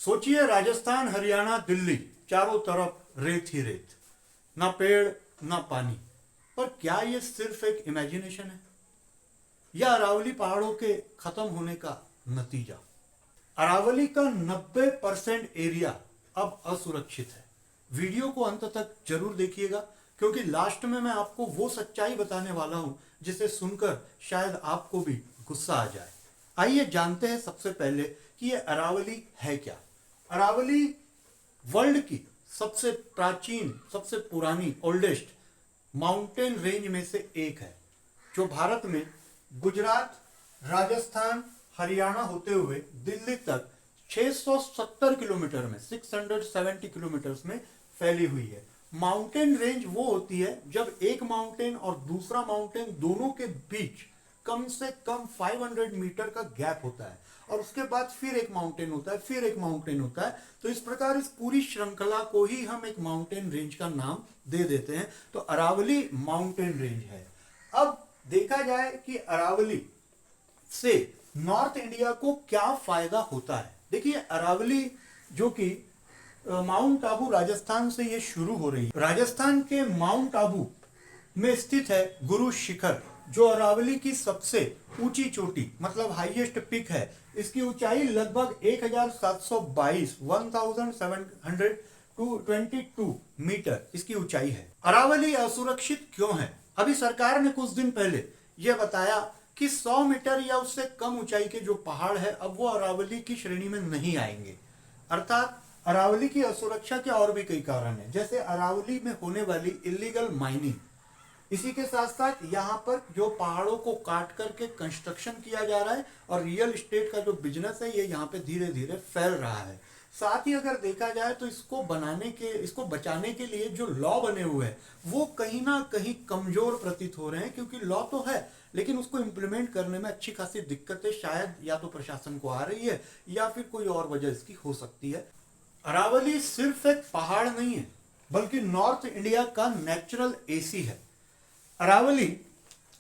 सोचिए, राजस्थान, हरियाणा, दिल्ली, चारों तरफ रेत ही रेत, ना पेड़ ना पानी। पर क्या ये सिर्फ एक इमेजिनेशन है या अरावली पहाड़ों के खत्म होने का नतीजा? अरावली का 90% एरिया अब असुरक्षित है। वीडियो को अंत तक जरूर देखिएगा, क्योंकि लास्ट में मैं आपको वो सच्चाई बताने वाला हूं जिसे सुनकर शायद आपको भी गुस्सा आ जाए। आइए जानते हैं सबसे पहले कि ये अरावली है क्या। अरावली वर्ल्ड की सबसे प्राचीन, सबसे पुरानी, ओल्डेस्ट माउंटेन रेंज में से एक है, जो भारत में गुजरात, राजस्थान, हरियाणा होते हुए दिल्ली तक 670 किलोमीटर में, 670 किलोमीटर में फैली हुई है। माउंटेन रेंज वो होती है जब एक माउंटेन और दूसरा माउंटेन दोनों के बीच कम से कम 500 मीटर का गैप होता है, और उसके बाद फिर एक माउंटेन होता है, फिर एक माउंटेन होता है। तो इस प्रकार इस पूरी श्रृंखला को ही हम एक माउंटेन रेंज का नाम दे देते हैं। तो अरावली माउंटेन रेंज है। अब देखा जाए कि अरावली से नॉर्थ इंडिया को क्या फायदा होता है। देखिए, अरावली जो कि माउंट आबू राजस्थान से ये शुरू हो रही है। राजस्थान के माउंट आबू में स्थित है गुरु शिखर, जो अरावली की सबसे ऊंची चोटी, मतलब हाईएस्ट पिक है। इसकी ऊंचाई लगभग 1722 1722 मीटर इसकी ऊंचाई है। अरावली असुरक्षित क्यों है? अभी सरकार ने कुछ दिन पहले यह बताया कि 100 मीटर या उससे कम ऊंचाई के जो पहाड़ है, अब वो अरावली की श्रेणी में नहीं आएंगे। अर्थात अरावली की असुरक्षा के और भी कई कारण हैं, जैसे अरावली में होने वाली इलीगल माइनिंग। इसी के साथ साथ यहाँ पर जो पहाड़ों को काट करके कंस्ट्रक्शन किया जा रहा है, और रियल एस्टेट का जो बिजनेस है ये यहाँ पे धीरे धीरे फैल रहा है। साथ ही अगर देखा जाए तो इसको बचाने के लिए जो लॉ बने हुए हैं वो कहीं ना कहीं कमजोर प्रतीत हो रहे हैं, क्योंकि लॉ तो है लेकिन उसको इम्प्लीमेंट करने में अच्छी खासी दिक्कतें शायद या तो प्रशासन को आ रही है या फिर कोई और वजह इसकी हो सकती है। अरावली सिर्फ एक पहाड़ नहीं है, बल्कि नॉर्थ इंडिया का नेचुरल एसी है। अरावली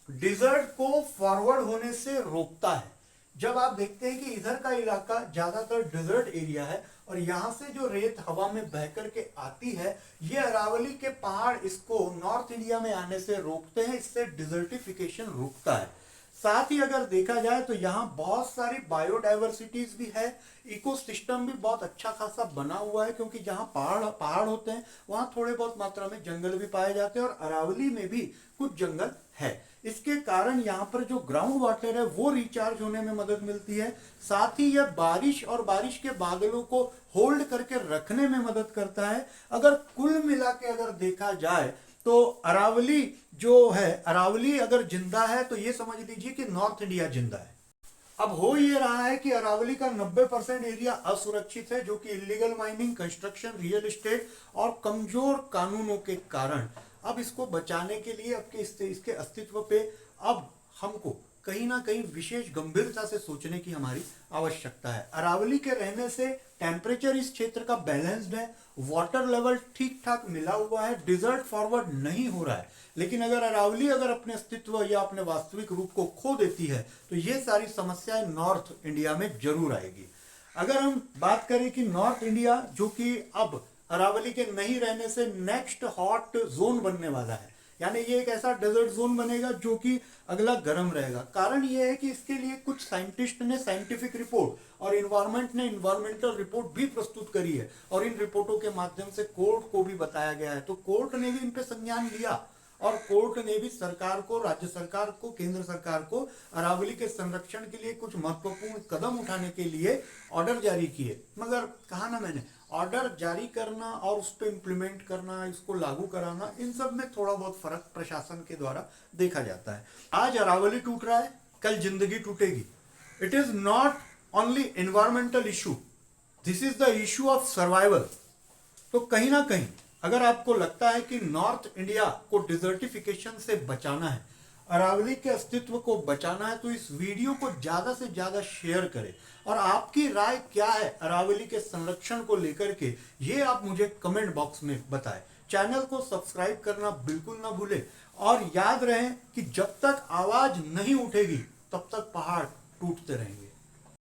डिजर्ट को फॉरवर्ड होने से रोकता है। जब आप देखते हैं कि इधर का इलाका ज्यादातर डिजर्ट एरिया है और यहां से जो रेत हवा में बह करके आती है, ये अरावली के पहाड़ इसको नॉर्थ इंडिया में आने से रोकते हैं। इससे डिजर्टिफिकेशन रुकता है। साथ ही अगर देखा जाए तो यहाँ बहुत सारी बायोडाइवर्सिटीज भी है, इकोसिस्टम भी बहुत अच्छा खासा बना हुआ है, क्योंकि जहाँ पहाड़ होते हैं वहाँ थोड़े बहुत मात्रा में जंगल भी पाए जाते हैं, और अरावली में भी कुछ जंगल है। इसके कारण यहाँ पर जो ग्राउंड वाटर है वो रिचार्ज होने में मदद मिलती है। साथ ही यह बारिश और बारिश के बादलों को होल्ड करके रखने में मदद करता है। अगर कुल मिला के अगर देखा जाए तो अरावली जो है, अरावली अगर जिंदा है तो ये समझ लीजिए कि नॉर्थ इंडिया जिंदा है। अब हो ये रहा है कि अरावली का 90% एरिया असुरक्षित है, जो कि illegal mining, construction, real estate और कमजोर कानूनों के कारण। अब इसको बचाने के लिए, अब इसके अस्तित्व पे अब हमको कहीं ना कहीं विशेष गंभीरता से सोचने की हमारी आवश्यकता है। अरावली के रहने से टेम्परेचर इस क्षेत्र का बैलेंस्ड है, वाटर लेवल ठीक ठाक मिला हुआ है, डिजर्ट फॉरवर्ड नहीं हो रहा है। लेकिन अगर अरावली अपने अस्तित्व या अपने वास्तविक रूप को खो देती है तो ये सारी समस्याएं नॉर्थ इंडिया में जरूर आएगी। अगर हम बात करें कि नॉर्थ इंडिया, जो कि अब अरावली के नहीं रहने से नेक्स्ट हॉट जोन बनने वाला है, यानी ये एक ऐसा डेजर्ट जोन बनेगा जो कि अगला गर्म रहेगा। कारण ये है कि इसके लिए कुछ साइंटिस्ट ने साइंटिफिक रिपोर्ट और इन्वायरमेंट ने इन्वायरमेंटल रिपोर्ट भी प्रस्तुत करी है, और इन रिपोर्टों के माध्यम से कोर्ट को भी बताया गया है। तो कोर्ट ने भी इन पे संज्ञान लिया, और कोर्ट ने भी सरकार को, राज्य सरकार को, केंद्र सरकार को अरावली के संरक्षण के लिए कुछ महत्वपूर्ण कदम उठाने के लिए ऑर्डर जारी किए। मगर कहा ना मैंने, ऑर्डर जारी करना और उस पर इम्प्लीमेंट करना, इसको लागू कराना, इन सब में थोड़ा बहुत फर्क प्रशासन के द्वारा देखा जाता है। आज अरावली टूट रहा है, कल जिंदगी टूटेगी। It is not only environmental issue, this is the issue of survival. तो कहीं ना कहीं अगर आपको लगता है कि नॉर्थ इंडिया को डिजर्टिफिकेशन से बचाना है, अरावली के अस्तित्व को बचाना है, तो इस वीडियो को ज्यादा से ज्यादा शेयर करें। और आपकी राय क्या है अरावली के संरक्षण को लेकर के, ये आप मुझे कमेंट बॉक्स में बताएं। चैनल को सब्सक्राइब करना बिल्कुल ना भूलें, और याद रहे कि जब तक आवाज नहीं उठेगी तब तक पहाड़ टूटते रहेंगे।